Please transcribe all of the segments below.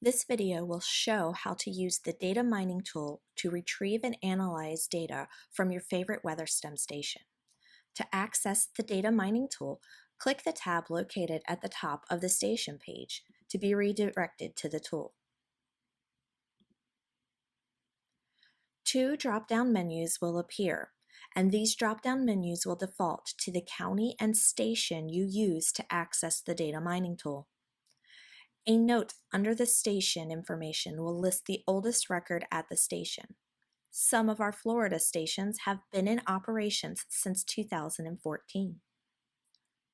This video will show how to use the data mining tool to retrieve and analyze data from your favorite WeatherSTEM station. To access the data mining tool, click the tab located at the top of the station page to be redirected to the tool. Two drop-down menus will appear, and these drop-down menus will default to the county and station you use to access the data mining tool. A note under the station information will list the oldest record at the station. Some of our Florida stations have been in operations since 2014.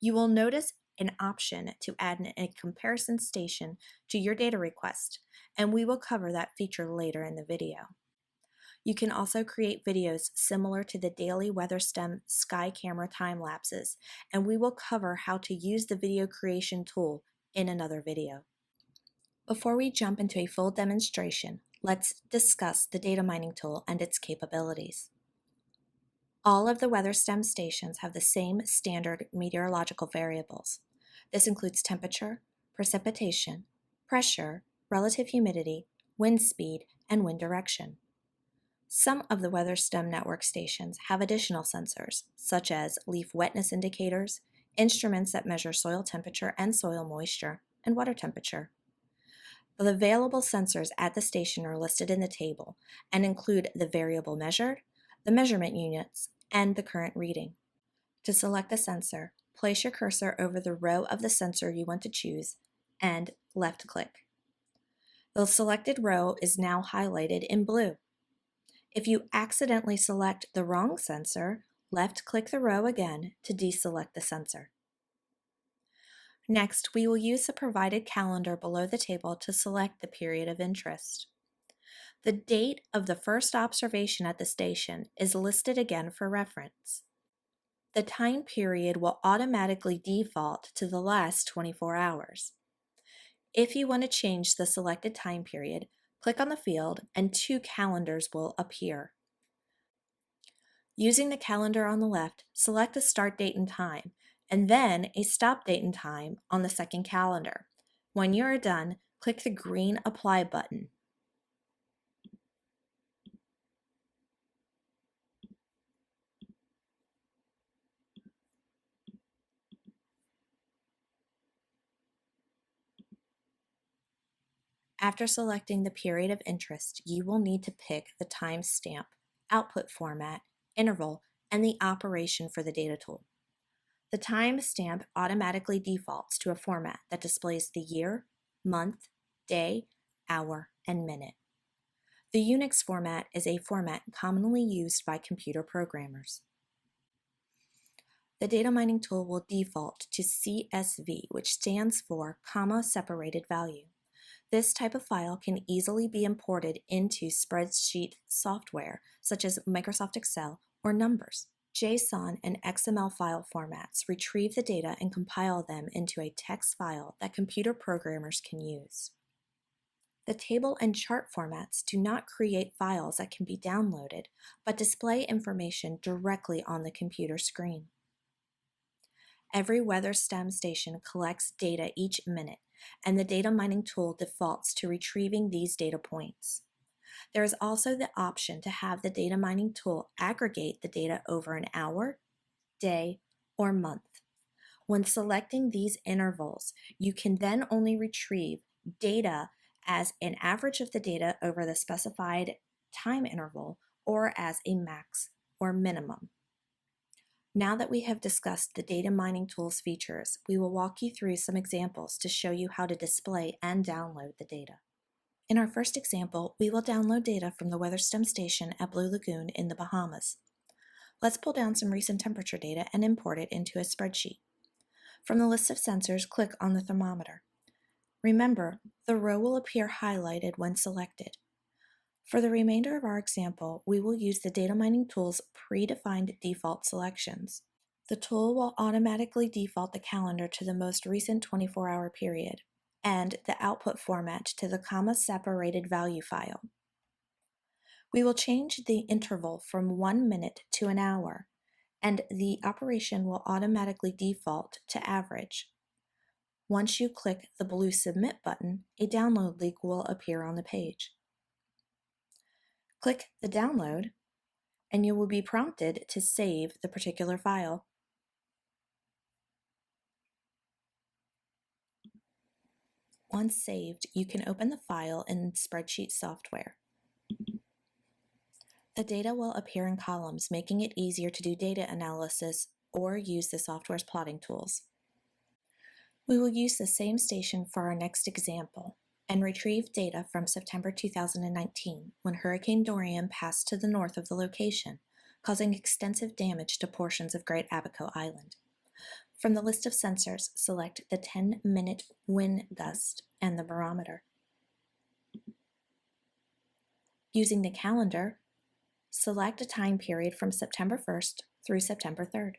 You will notice an option to add a comparison station to your data request, and we will cover that feature later in the video. You can also create videos similar to the daily WeatherSTEM sky camera time lapses, and we will cover how to use the video creation tool in another video. Before we jump into a full demonstration, let's discuss the data mining tool and its capabilities. All of the WeatherSTEM stations have the same standard meteorological variables. This includes temperature, precipitation, pressure, relative humidity, wind speed, and wind direction. Some of the WeatherSTEM network stations have additional sensors, such as leaf wetness indicators, instruments that measure soil temperature and soil moisture, and water temperature. The available sensors at the station are listed in the table and include the variable measured, the measurement units, and the current reading. To select a sensor, place your cursor over the row of the sensor you want to choose and left-click. The selected row is now highlighted in blue. If you accidentally select the wrong sensor, left-click the row again to deselect the sensor. Next, we will use the provided calendar below the table to select the period of interest. The date of the first observation at the station is listed again for reference. The time period will automatically default to the last 24 hours. If you want to change the selected time period, click on the field and two calendars will appear. Using the calendar on the left, select a start date and time, and then a stop date and time on the second calendar. When you are done, click the green Apply button. After selecting the period of interest, you will need to pick the timestamp, output format, interval, and the operation for the data tool. The timestamp automatically defaults to a format that displays the year, month, day, hour, and minute. The Unix format is a format commonly used by computer programmers. The data mining tool will default to CSV, which stands for comma separated value. This type of file can easily be imported into spreadsheet software, such as Microsoft Excel or Numbers. JSON and XML file formats retrieve the data and compile them into a text file that computer programmers can use. The table and chart formats do not create files that can be downloaded, but display information directly on the computer screen. Every WeatherSTEM station collects data each minute, and the data mining tool defaults to retrieving these data points. There is also the option to have the data mining tool aggregate the data over an hour, day, or month. When selecting these intervals, you can then only retrieve data as an average of the data over the specified time interval or as a max or minimum. Now that we have discussed the data mining tool's features, we will walk you through some examples to show you how to display and download the data. In our first example, we will download data from the WeatherSTEM station at Blue Lagoon in the Bahamas. Let's pull down some recent temperature data and import it into a spreadsheet. From the list of sensors, click on the thermometer. Remember, the row will appear highlighted when selected. For the remainder of our example, we will use the data mining tool's predefined default selections. The tool will automatically default the calendar to the most recent 24-hour period and the output format to the comma-separated value file. We will change the interval from 1 minute to an hour, and the operation will automatically default to average. Once you click the blue Submit button, a download link will appear on the page. Click the download, and you will be prompted to save the particular file. Once saved, you can open the file in spreadsheet software. The data will appear in columns, making it easier to do data analysis or use the software's plotting tools. We will use the same station for our next example and retrieve data from September 2019 when Hurricane Dorian passed to the north of the location, causing extensive damage to portions of Great Abaco Island. From the list of sensors, select the 10-minute wind gust and the barometer. Using the calendar, select a time period from September 1st through September 3rd.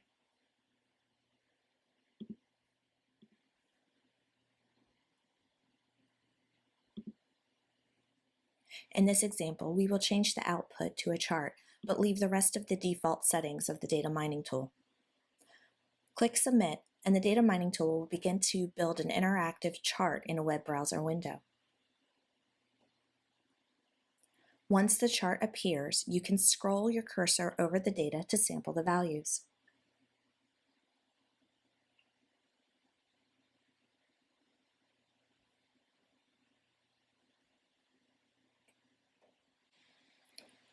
In this example, we will change the output to a chart, but leave the rest of the default settings of the data mining tool. Click Submit, and the data mining tool will begin to build an interactive chart in a web browser window. Once the chart appears, you can scroll your cursor over the data to sample the values.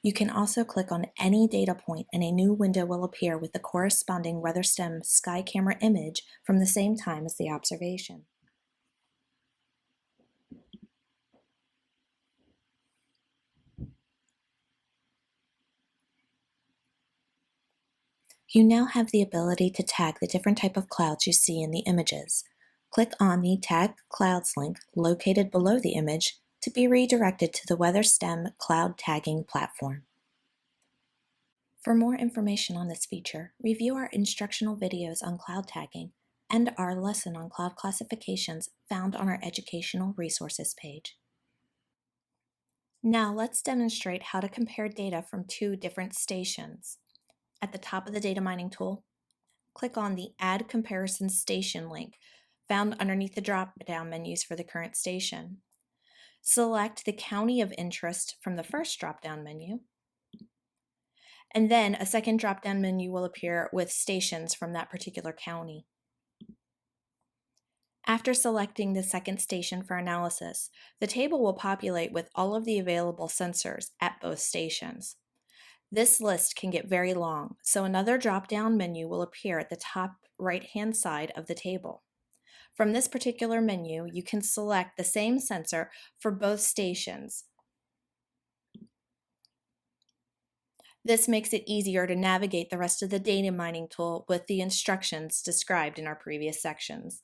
You can also click on any data point and a new window will appear with the corresponding WeatherSTEM sky camera image from the same time as the observation. You now have the ability to tag the different type of clouds you see in the images. Click on the Tag Clouds link located below the image to be redirected to the WeatherSTEM Cloud Tagging platform. For more information on this feature, review our instructional videos on cloud tagging and our lesson on cloud classifications found on our Educational Resources page. Now let's demonstrate how to compare data from two different stations. At the top of the data mining tool, click on the Add Comparison Station link found underneath the drop-down menus for the current station. Select the county of interest from the first drop-down menu, and then a second drop-down menu will appear with stations from that particular county. After selecting the second station for analysis, the table will populate with all of the available sensors at both stations. This list can get very long, so another drop-down menu will appear at the top right-hand side of the table. From this particular menu, you can select the same sensor for both stations. This makes it easier to navigate the rest of the data mining tool with the instructions described in our previous sections.